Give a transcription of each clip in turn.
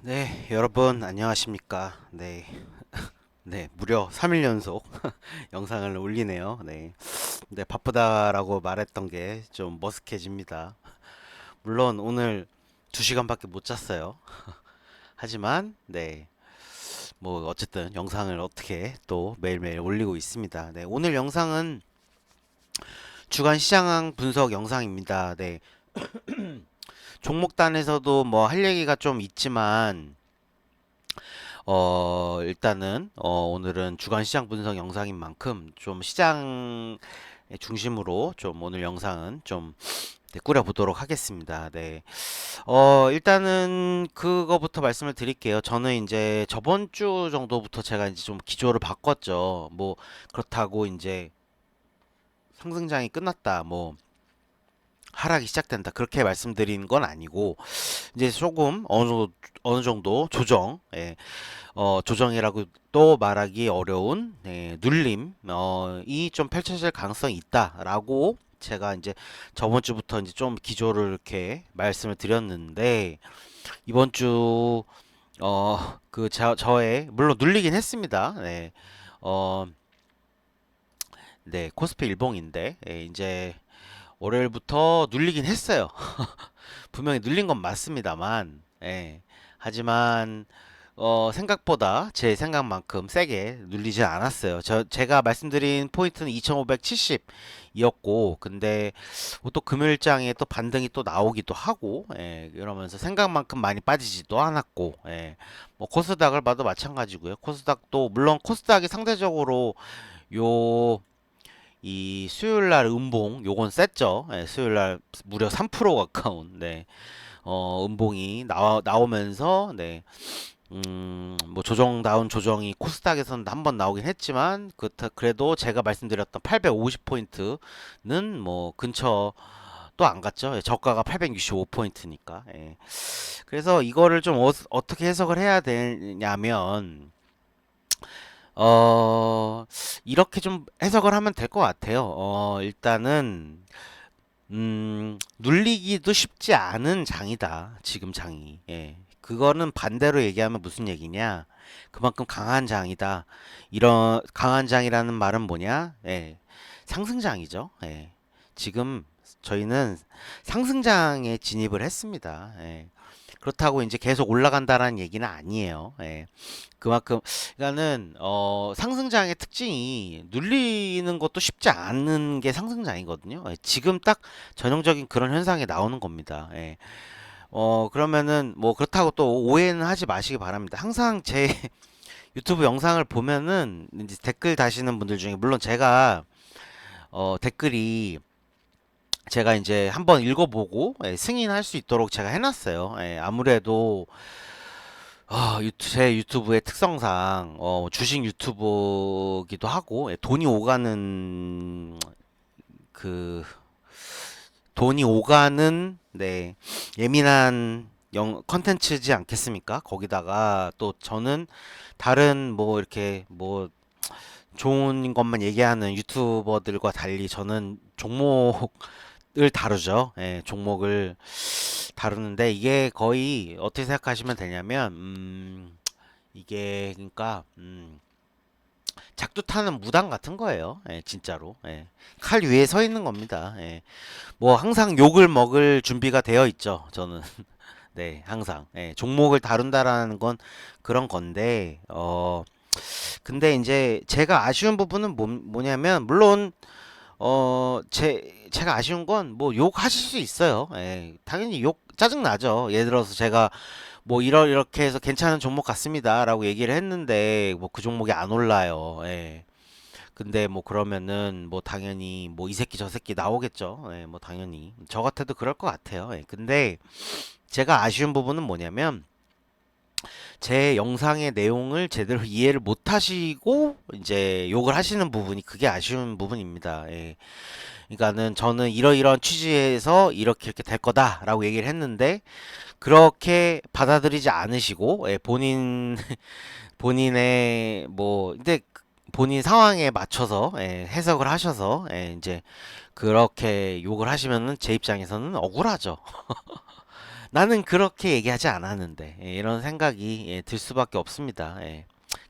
네, 여러분 안녕하십니까? 네, 무려 3일 연속 영상을 올리네요. 네, 바쁘다라고 말했던 게 좀 머쓱해집니다. 물론 오늘 2시간밖에 못 잤어요. 하지만 뭐 어쨌든 영상을 어떻게 또 매일매일 올리고 있습니다. 네, 오늘 영상은 주간 시장 분석 영상입니다. 네, 종목단에서도 뭐 할 얘기가 좀 있지만 일단은 오늘은 주간 시장 분석 영상인 만큼 좀 시장 중심으로 좀 오늘 영상은 좀 꾸려보도록 하겠습니다. 네. 일단은 그거부터 말씀을 드릴게요. 저는 이제 저번 주 정도부터 제가 이제 좀 기조를 바꿨죠. 뭐 그렇다고 이제 상승장이 끝났다. 뭐 하락이 시작된다. 그렇게 말씀드린 건 아니고 이제 조금 어느 정도 조정, 조정이라고 또 말하기 어려운 눌림 이 좀 펼쳐질 가능성이 있다라고 제가 이제 저번 주부터 이제 좀 기조를 이렇게 말씀을 드렸는데 이번 주 저의 물론 눌리긴 했습니다. 어, 코스피 일봉인데 이제 월요일부터 눌리긴 했어요. 분명히 눌린 건 맞습니다만, 하지만 생각보다 제 생각만큼 세게 눌리진 않았어요. 제가 말씀드린 포인트는 2570이었고, 근데 또 금요일장에 또 반등이 또 나오기도 하고, 이러면서 생각만큼 많이 빠지지도 않았고, 뭐 코스닥을 봐도 마찬가지고요. 코스닥도 물론 코스닥이 상대적으로 요 이 수요일 날 음봉 요건 셌죠. 수요일 날 무려 3% 가까운 음봉이 나오면서 뭐 조정다운 조정이 코스닥에서는 한번 나오긴 했지만 그래도 제가 말씀드렸던 850포인트는 뭐 근처 또 안 갔죠. 저가가 865포인트니까. 그래서 이거를 좀 어떻게 해석을 해야 되냐면 어 이렇게 좀 해석을 하면 될 것 같아요. 일단은 눌리기도 쉽지 않은 장이다. 지금 장이. 그거는 반대로 얘기하면 무슨 얘기냐? 그만큼 강한 장이다. 이런 강한 장이라는 말은 뭐냐? 상승장이죠. 지금 저희는 상승장에 진입을 했습니다. 그렇다고 이제 계속 올라간다라는 얘기는 아니에요. 그만큼 그러니까는 상승장의 특징이 눌리는 것도 쉽지 않은 게 상승장이거든요. 지금 딱 전형적인 그런 현상이 나오는 겁니다. 그러면은 뭐 그렇다고 또 오해는 하지 마시기 바랍니다. 항상 제 유튜브 영상을 보면은 이제 댓글 다시는 분들 중에 물론 댓글이 제가 이제 한번 읽어보고 승인할 수 있도록 제가 해놨어요. 아무래도 제 유튜브의 특성상 주식 유튜브기도 하고 그 돈이 오가는 예민한 컨텐츠지 않겠습니까? 거기다가 또 저는 다른 뭐 이렇게 뭐 좋은 것만 얘기하는 유튜버들과 달리 저는 종목을 다루죠. 종목을 다루는데 이게 거의 어떻게 생각하시면 되냐면 이게 그러니까 작두 타는 무당 같은 거예요. 진짜로. 칼 위에 서 있는 겁니다. 뭐 항상 욕을 먹을 준비가 되어 있죠. 저는 항상 종목을 다룬다라는 건 그런 건데 근데 이제 제가 아쉬운 부분은 뭐냐면 물론 제가 아쉬운 건 뭐 욕하실 수 있어요. 당연히 욕 짜증 나죠. 예를 들어서 제가 뭐 이렇게 해서 괜찮은 종목 같습니다라고 얘기를 했는데 뭐 그 종목이 안 올라요. 근데 뭐 그러면은 뭐 당연히 뭐 이 새끼 저 새끼 나오겠죠. 뭐 당연히 저 같아도 그럴 것 같아요. 근데 제가 아쉬운 부분은 뭐냐면 제 영상의 내용을 제대로 이해를 못 하시고 이제 욕을 하시는 부분이 그게 아쉬운 부분입니다. 그러니까는 저는 이러이러한 취지에서 이렇게 될 거다라고 얘기를 했는데 그렇게 받아들이지 않으시고 본인의 뭐 근데 본인 상황에 맞춰서 해석을 하셔서 이제 그렇게 욕을 하시면은 제 입장에서는 억울하죠. 나는 그렇게 얘기하지 않았는데 이런 생각이 들 수밖에 없습니다.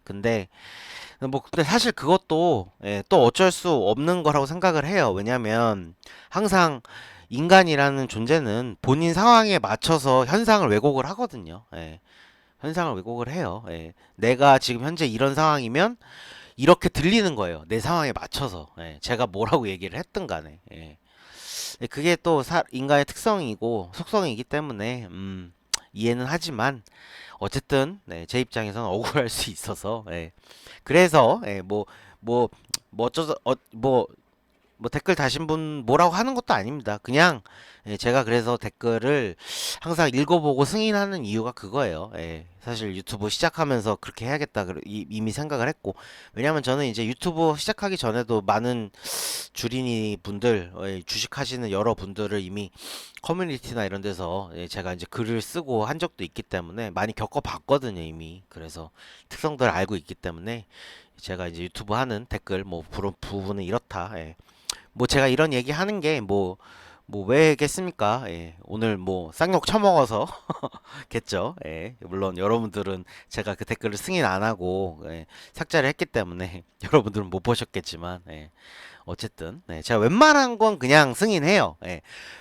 근데 근데 사실 그것도 또 어쩔 수 없는 거라고 생각을 해요. 왜냐면 항상 인간이라는 존재는 본인 상황에 맞춰서 현상을 왜곡을 하거든요. 현상을 왜곡을 해요. 내가 지금 현재 이런 상황이면 이렇게 들리는 거예요. 내 상황에 맞춰서. 제가 뭐라고 얘기를 했든 간에. 그게 또 인간의 특성이고 속성이기 때문에 이해는 하지만 어쨌든 제 입장에서는 억울할 수 있어서 그래서 뭐 어쩌서 뭐 댓글 다신 분 뭐라고 하는 것도 아닙니다. 그냥 제가 그래서 댓글을 항상 읽어보고 승인하는 이유가 그거예요. 사실 유튜브 시작하면서 그렇게 해야겠다 이미 생각을 했고, 왜냐면 저는 이제 유튜브 시작하기 전에도 많은 주린이 분들, 주식하시는 여러 분들을 이미 커뮤니티나 이런 데서 제가 이제 글을 쓰고 한 적도 있기 때문에 많이 겪어봤거든요, 이미. 그래서 특성들을 알고 있기 때문에 제가 이제 유튜브 하는 댓글 뭐 그런 부분은 이렇다. 뭐 제가 이런 얘기 하는 게 뭐 왜겠습니까? 오늘 뭐 쌍욕 처먹어서 겠죠. 물론 여러분들은 제가 그 댓글을 승인 안 하고 삭제를 했기 때문에 여러분들은 못 보셨겠지만 어쨌든 제가 웬만한 건 그냥 승인해요.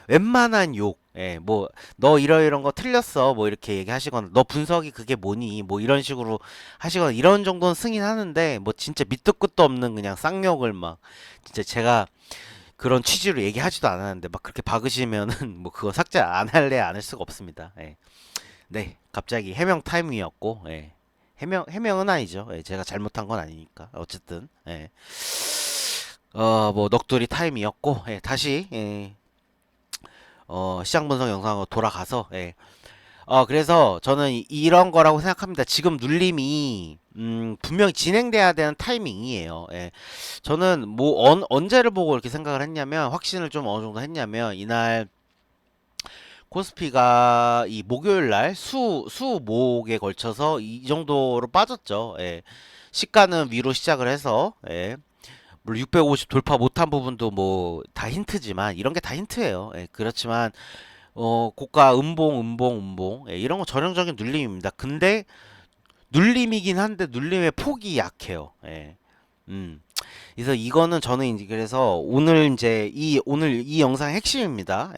웬만한 욕, 뭐 너 이런 거 틀렸어, 뭐 이렇게 얘기하시거나 너 분석이 그게 뭐니, 뭐 이런 식으로 하시거나 이런 정도는 승인하는데 뭐 진짜 밑도 끝도 없는 그냥 쌍욕을 막 진짜 제가 그런 취지로 얘기하지도 않았는데 막 그렇게 박으시면은 뭐 그거 삭제 안 할래 안 할 수가 없습니다. 네, 갑자기 해명 타임이었고, 해명은 아니죠. 제가 잘못한 건 아니니까. 어쨌든, 뭐 넋두리 타임이었고, 다시, 시장 분석 영상으로 돌아가서, 그래서 저는 이런 거라고 생각합니다. 지금 눌림이, 분명히 진행돼야 되는 타이밍이에요. 저는 뭐, 언제를 보고 이렇게 생각을 했냐면, 확신을 좀 어느 정도 했냐면, 이날, 코스피가 이 목요일 날 수목에 걸쳐서 이 정도로 빠졌죠. 시가는 위로 시작을 해서, 물론 650 돌파 못한 부분도 뭐 다 힌트지만 이런 게 다 힌트예요. 그렇지만 고가 음봉 이런 거 전형적인 눌림입니다. 근데 눌림이긴 한데 눌림의 폭이 약해요. 음. 그래서 이거는 저는 이제 그래서 오늘 이 영상의 핵심입니다.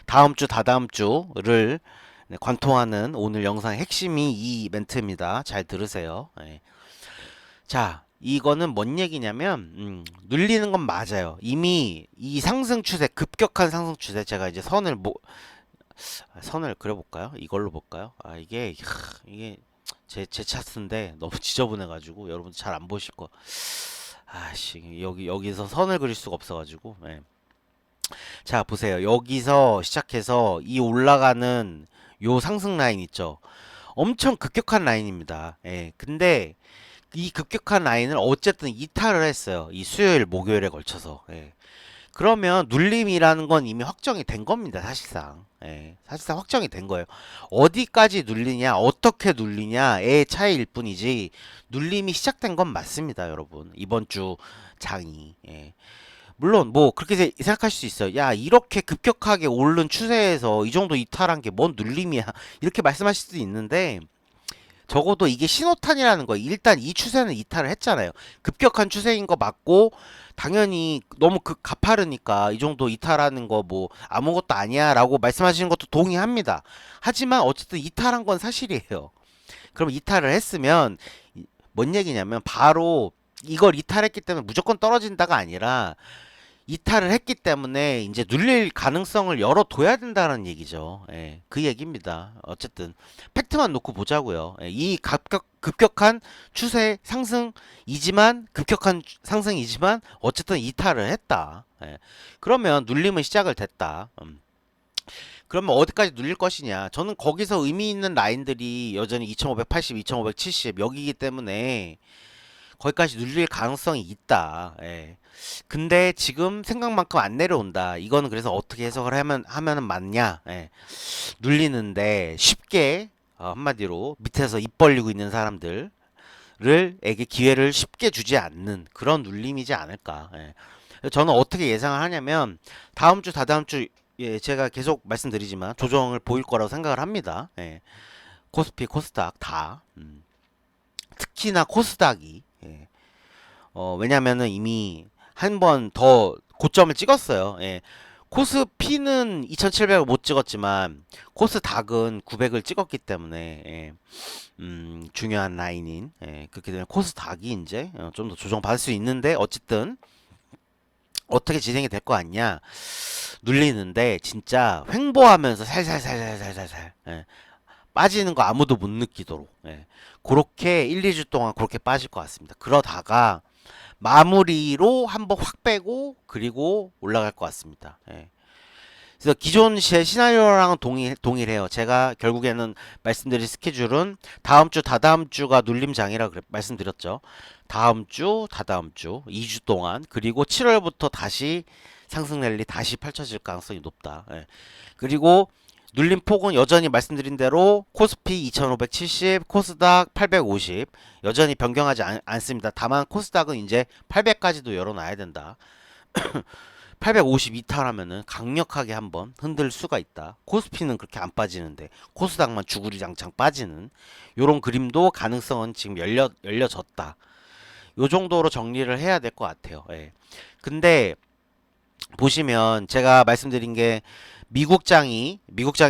다음 주 다다음 주를 관통하는 오늘 영상의 핵심이 이 멘트입니다. 잘 들으세요. 자, 이거는 뭔 얘기냐면 눌리는 건 맞아요. 이미 이 상승 추세, 급격한 상승 추세, 제가 이제 선을 그려볼까요? 이걸로 볼까요? 이게 제 차트인데 너무 지저분해가지고 여러분들 잘 안 보실 거. 아씨, 여기서 선을 그릴 수가 없어가지고. 자, 보세요. 여기서 시작해서 이 올라가는 요 상승 라인 있죠? 엄청 급격한 라인입니다. 근데 이 급격한 라인을 어쨌든 이탈을 했어요. 이 수요일, 목요일에 걸쳐서. 그러면 눌림이라는 건 이미 확정이 된 겁니다. 사실상. 사실상 확정이 된 거예요. 어디까지 눌리냐, 어떻게 눌리냐의 차이일 뿐이지 눌림이 시작된 건 맞습니다, 여러분. 이번 주 장이. 물론 뭐 그렇게 생각할 수 있어요. 야, 이렇게 급격하게 오른 추세에서 이 정도 이탈한 게 뭔 눌림이야. 이렇게 말씀하실 수도 있는데 적어도 이게 신호탄이라는 거예요. 일단 이 추세는 이탈을 했잖아요. 급격한 추세인 거 맞고 당연히 너무 가파르니까 이 정도 이탈하는 거 뭐 아무것도 아니야 라고 말씀하시는 것도 동의합니다. 하지만 어쨌든 이탈한 건 사실이에요. 그럼 이탈을 했으면 뭔 얘기냐면 바로 이걸 이탈했기 때문에 무조건 떨어진다가 아니라 이탈을 했기 때문에 이제 눌릴 가능성을 열어둬야 된다는 얘기죠. 그 얘기입니다. 어쨌든 팩트만 놓고 보자고요. 이 급격한 추세 상승이지만 급격한 상승이지만 어쨌든 이탈을 했다. 그러면 눌림은 시작을 됐다. 그러면 어디까지 눌릴 것이냐? 저는 거기서 의미 있는 라인들이 여전히 2580, 2570 여기이기 때문에 거기까지 눌릴 가능성이 있다. 근데 지금 생각만큼 안 내려온다. 이거는 그래서 어떻게 해석을 하면은 맞냐? 눌리는데 쉽게 한마디로 밑에서 입 벌리고 있는 사람들을 에게 기회를 쉽게 주지 않는 그런 눌림이지 않을까. 저는 어떻게 예상을 하냐면 다음 주 다다음 주 예, 제가 계속 말씀드리지만 조정을 보일 거라고 생각을 합니다. 예, 코스피, 코스닥 다. 특히나 코스닥이 예, 왜냐면은 이미 한 번 더 고점을 찍었어요. 예. 코스피는 2700을 못 찍었지만 코스닥은 900을 찍었기 때문에 예, 중요한 라인인 그렇게 되면 코스닥이 이제 좀 더 조정받을 수 있는데 어쨌든 어떻게 진행이 될 거 아니냐 눌리는데 진짜 횡보하면서 살살살살살살 빠지는 거 아무도 못 느끼도록 그렇게 1, 2주 동안 그렇게 빠질 것 같습니다. 그러다가 마무리로 한번 확 빼고 그리고 올라갈 것 같습니다. 그래서 기존 제 시나리오랑 동일해요. 제가 결국에는 말씀드린 스케줄은 다음 주, 다다음 주가 눌림장이라 말씀드렸죠. 다음 주, 다다음 주, 2주 동안 그리고 7월부터 다시 상승 랠리 다시 펼쳐질 가능성이 높다. 그리고 눌림 폭은 여전히 말씀드린 대로 코스피 2570, 코스닥 850 여전히 변경하지 않습니다. 다만 코스닥은 이제 800까지도 열어놔야 된다. 850 이탈하면은 강력하게 한번 흔들 수가 있다. 코스피는 그렇게 안 빠지는데 코스닥만 주구리장창 빠지는 요런 그림도 가능성은 지금 열려졌다. 요 정도로 정리를 해야 될 것 같아요. 예. 근데 보시면 제가 말씀드린 게 미국장이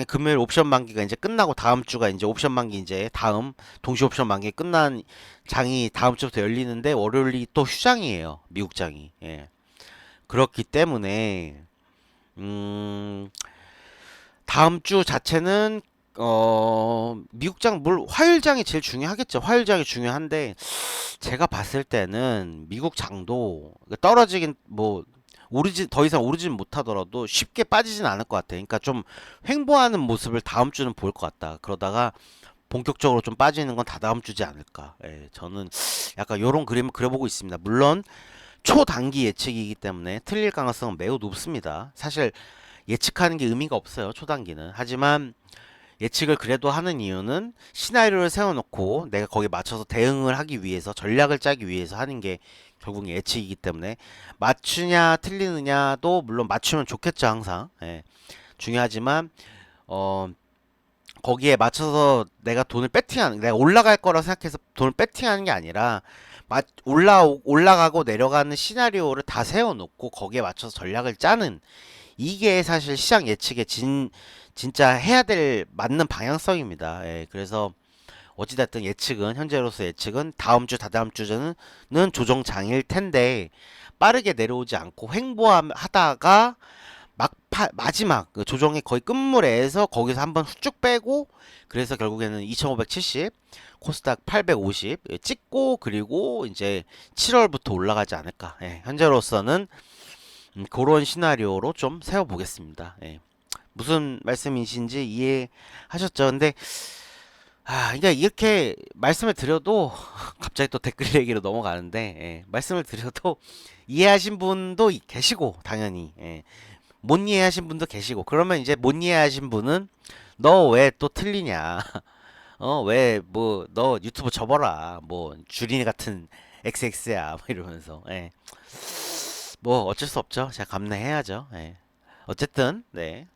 금요일 옵션 만기가 이제 끝나고 다음 주가 이제 옵션 만기 이제 다음 동시 옵션 만기 끝난 장이 다음 주부터 열리는데 월요일이 또 휴장이에요. 미국장이. 예. 그렇기 때문에 다음 주 자체는 미국장 화요일장이 제일 중요하겠죠. 화요일장이 중요한데 제가 봤을 때는 미국장도 떨어지긴 뭐 오르지 더 이상 오르진 못하더라도 쉽게 빠지진 않을 것 같아. 그러니까 좀 횡보하는 모습을 다음 주는 보일 것 같다. 그러다가 본격적으로 좀 빠지는 건 다다음 주지 않을까. 예, 저는 약간 요런 그림을 그려보고 있습니다. 물론 초단기 예측이기 때문에 틀릴 가능성은 매우 높습니다. 사실 예측하는 게 의미가 없어요. 초단기는. 하지만 예측을 그래도 하는 이유는 시나리오를 세워놓고 내가 거기에 맞춰서 대응을 하기 위해서 전략을 짜기 위해서 하는 게 결국 예측이기 때문에 맞추냐 틀리느냐도 물론 맞추면 좋겠죠. 항상 중요하지만 어 거기에 맞춰서 내가 돈을 배팅하는 내가 올라갈 거라 생각해서 돈을 배팅하는 게 아니라 올라가고 내려가는 시나리오를 다 세워놓고 거기에 맞춰서 전략을 짜는 이게 사실 시장 예측의 진짜 해야 될 맞는 방향성입니다. 그래서 어찌됐든 예측은 현재로서 예측은 다음 주 다다음 주는 조정장일 텐데 빠르게 내려오지 않고 횡보하다가 마지막 그 조정의 거의 끝물에서 거기서 한번 훅쭉 빼고 그래서 결국에는 2570 코스닥 850 찍고 그리고 이제 7월부터 올라가지 않을까. 현재로서는 그런 시나리오로 좀 세워보겠습니다. 무슨 말씀이신지 이해하셨죠? 근데 그러니까 이렇게 말씀을 드려도 갑자기 또 댓글 얘기로 넘어가는데 말씀을 드려도 이해하신 분도 계시고 당연히 못 이해하신 분도 계시고 그러면 이제 못 이해하신 분은 너 왜 또 틀리냐 왜 뭐 너 유튜브 접어라 뭐 주린이 같은 XX야 뭐 이러면서 뭐 어쩔 수 없죠. 제가 감내해야죠. 어쨌든 네.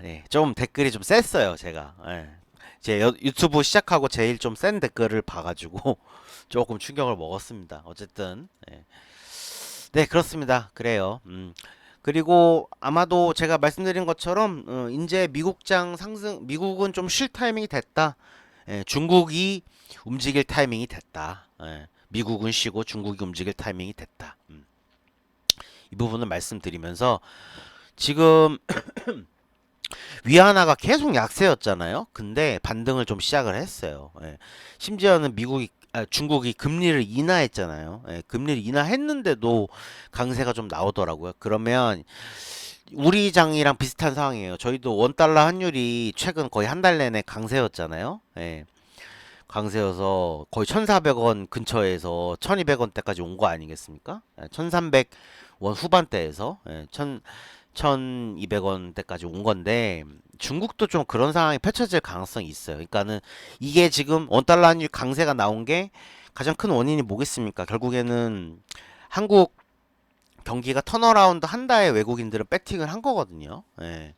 네. 좀 댓글이 좀 셌어요, 제가. 제 유튜브 시작하고 제일 좀 센 댓글을 봐가지고 조금 충격을 먹었습니다. 어쨌든 네, 그렇습니다. 그래요. 그리고 아마도 제가 말씀드린 것처럼 이제 미국장 상승 미국은 좀 쉴 타이밍이 됐다. 중국이 움직일 타이밍이 됐다. 미국은 쉬고 중국이 움직일 타이밍이 됐다. 이 부분을 말씀드리면서 지금 위안화가 계속 약세였잖아요. 근데 반등을 좀 시작을 했어요. 심지어는 중국이 금리를 인하했잖아요. 금리를 인하했는데도 강세가 좀 나오더라고요. 그러면 우리 장이랑 비슷한 상황이에요. 저희도 원달러 환율이 최근 거의 한 달 내내 강세였잖아요. 강세여서 거의 1,400원 근처에서 1,200원대까지 온 거 아니겠습니까? 1,300원 후반대에서 1,200원대까지 온 건데 중국도 좀 그런 상황이 펼쳐질 가능성이 있어요. 그러니까는 이게 지금 원달러 환율 강세가 나온 게 가장 큰 원인이 뭐겠습니까? 결국에는 한국 경기가 턴어라운드 한다에 외국인들은 배팅을 한 거거든요. 예.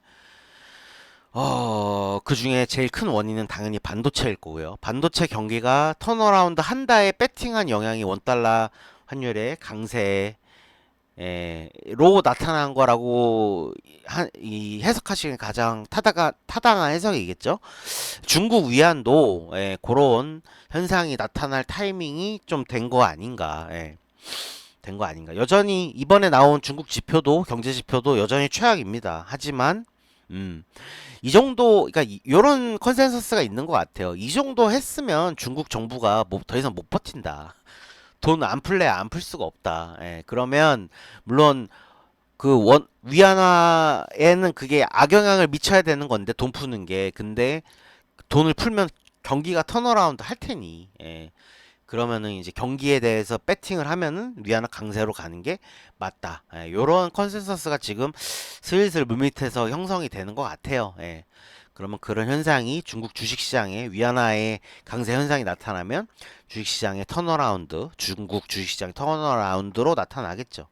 그 중에 제일 큰 원인은 당연히 반도체일 거고요. 반도체 경기가 턴어라운드 한다에 배팅한 영향이 원달러 환율의 강세 로 나타난 거라고 이 해석하시는 가장 타당한 해석이겠죠. 중국 위안도 그런 현상이 나타날 타이밍이 좀 된 거 아닌가. 된 거 아닌가. 여전히 이번에 나온 중국 지표도 경제 지표도 여전히 최악입니다. 하지만 이 정도 그러니까 이런 컨센서스가 있는 것 같아요. 이 정도 했으면 중국 정부가 더 이상 못 버틴다. 돈 안 풀래 안 풀 수가 없다. 그러면 물론 그 위안화에는 그게 악영향을 미쳐야 되는 건데 돈 푸는 게 근데 돈을 풀면 경기가 턴어라운드 할 테니 그러면은 이제 경기에 대해서 배팅을 하면은 위안화 강세로 가는 게 맞다. 요런 컨센서스가 지금 슬슬 물밑에서 형성이 되는 것 같아요. 그러면 그런 현상이 중국 주식시장에 위안화의 강세 현상이 나타나면 주식시장의 턴어라운드, 중국 주식시장의 턴어라운드로 나타나겠죠.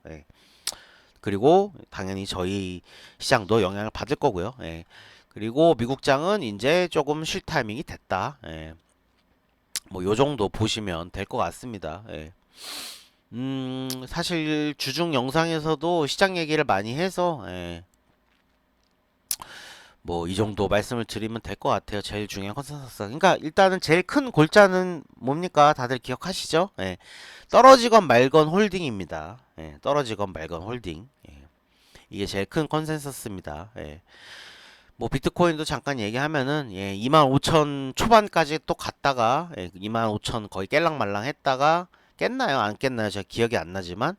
그리고 당연히 저희 시장도 영향을 받을 거고요. 그리고 미국장은 이제 조금 쉴 타이밍이 됐다. 뭐 요 정도 보시면 될 것 같습니다. 사실 주중 영상에서도 시장 얘기를 많이 해서 뭐 이 정도 말씀을 드리면 될 것 같아요. 제일 중요한 컨센서스. 그러니까 일단은 제일 큰 골자는 뭡니까? 다들 기억하시죠? 떨어지건 말건 홀딩입니다. 떨어지건 말건 홀딩. 이게 제일 큰 컨센서스입니다. 뭐 비트코인도 잠깐 얘기하면은 25,000 초반까지 또 갔다가 25,000 거의 깰랑말랑 했다가 깼나요? 안 깼나요? 제가 기억이 안 나지만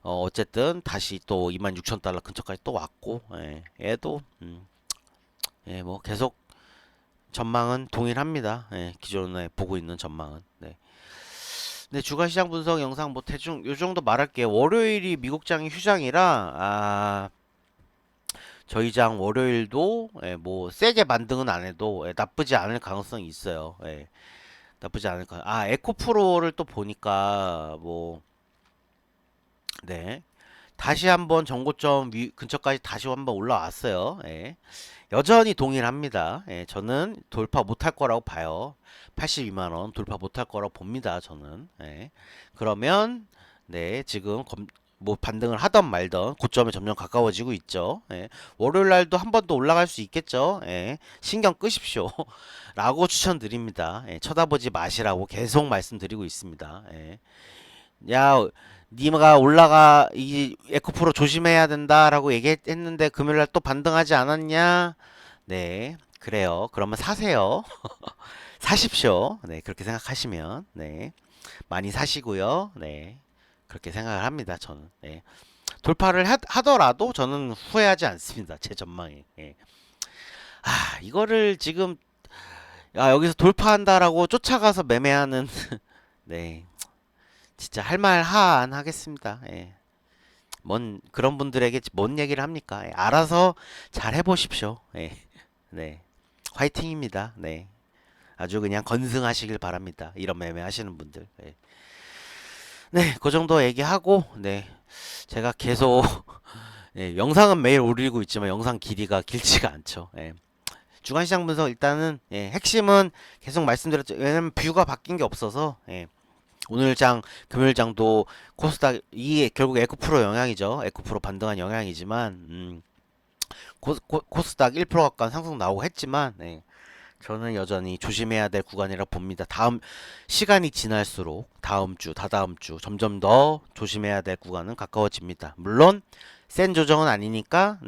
어쨌든 다시 또 26,000달러 근처까지 또 왔고 얘도 뭐 계속 전망은 동일합니다. 기존에 보고 있는 전망은. 네, 주간 시장 분석 영상 뭐 대충 요 정도 말할게요. 월요일이 미국장이 휴장이라 저희 장 월요일도 뭐 세게 반등은 안 해도 나쁘지 않을 가능성이 있어요. 나쁘지 않을 까. 에코프로를 또 보니까 뭐 네. 다시 한번 전고점 근처까지 다시 한번 올라왔어요. 여전히 동일합니다. 저는 돌파 못할 거라고 봐요. 82만 원 돌파 못할 거라고 봅니다. 저는. 그러면 네, 지금 뭐 반등을 하던 말던 고점에 점점 가까워지고 있죠. 월요일 날도 한 번 더 올라갈 수 있겠죠. 신경 끄십시오. 라고 추천드립니다. 쳐다보지 마시라고 계속 말씀드리고 있습니다. 야, 니가 올라가 이 에코프로 조심해야 된다라고 얘기했는데 금요일날 또 반등하지 않았냐? 네, 그래요. 그러면 사세요. 사십시오. 네, 그렇게 생각하시면 네, 많이 사시고요. 네, 그렇게 생각을 합니다. 저는 돌파를 하더라도 저는 후회하지 않습니다. 제 전망에. 이거를 지금 여기서 돌파한다라고 쫓아가서 매매하는 네, 진짜 할 말 한 하겠습니다. 뭔 그런 분들에게 뭔 얘기를 합니까? 알아서 잘 해보십시오. 네, 화이팅입니다. 네, 아주 그냥 건승하시길 바랍니다. 이런 매매 하시는 분들. 네, 그 정도 얘기하고 네, 제가 계속 영상은 매일 올리고 있지만 영상 길이가 길지가 않죠. 주간시장 분석 일단은 핵심은 계속 말씀드렸죠. 왜냐면 뷰가 바뀐 게 없어서 오늘 장, 금요일 장도 코스닥 이게 결국 에코프로 영향이죠. 에코프로 반등한 영향이지만 코스닥 1% 가까운 상승 나오고 했지만 저는 여전히 조심해야 될 구간이라 봅니다. 다음 시간이 지날수록 다음 주, 다다음 주 점점 더 조심해야 될 구간은 가까워집니다. 물론 센 조정은 아니니까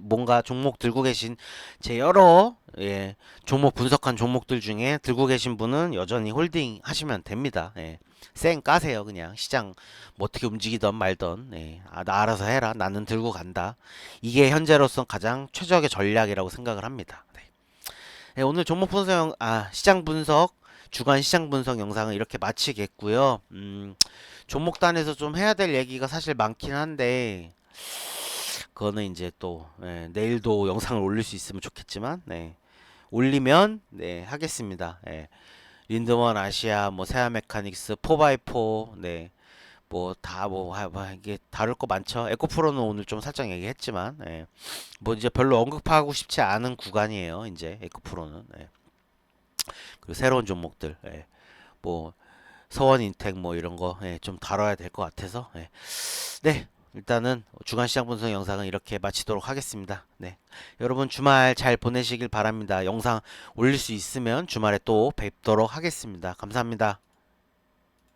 뭔가 종목 들고 계신 제 여러 종목 분석한 종목들 중에 들고 계신 분은 여전히 홀딩 하시면 됩니다. 쌩 까세요. 그냥 시장 뭐 어떻게 움직이던 말던 나 알아서 해라. 나는 들고 간다. 이게 현재로서 가장 최적의 전략이라고 생각을 합니다. 오늘 종목 분석 시장 분석 주간 시장 분석 영상을 이렇게 마치겠고요. 종목단에서 좀 해야 될 얘기가 사실 많긴 한데 그거는 이제 또 내일도 영상을 올릴 수 있으면 좋겠지만 올리면 하겠습니다. 린드먼 아시아 뭐 세아 메카닉스 4x4 뭐 뭐 다 이게 다룰 거 많죠. 에코프로는 오늘 좀 살짝 얘기했지만, 예. 뭐 이제 별로 언급하고 싶지 않은 구간이에요. 이제 에코프로는. 예. 그리고 새로운 종목들, 예. 뭐 서원인텍 뭐 이런 거, 예, 좀 다뤄야 될 것 같아서, 예. 네. 일단은 주간 시장 분석 영상은 이렇게 마치도록 하겠습니다. 네. 여러분 주말 잘 보내시길 바랍니다. 영상 올릴 수 있으면 주말에 또 뵙도록 하겠습니다. 감사합니다.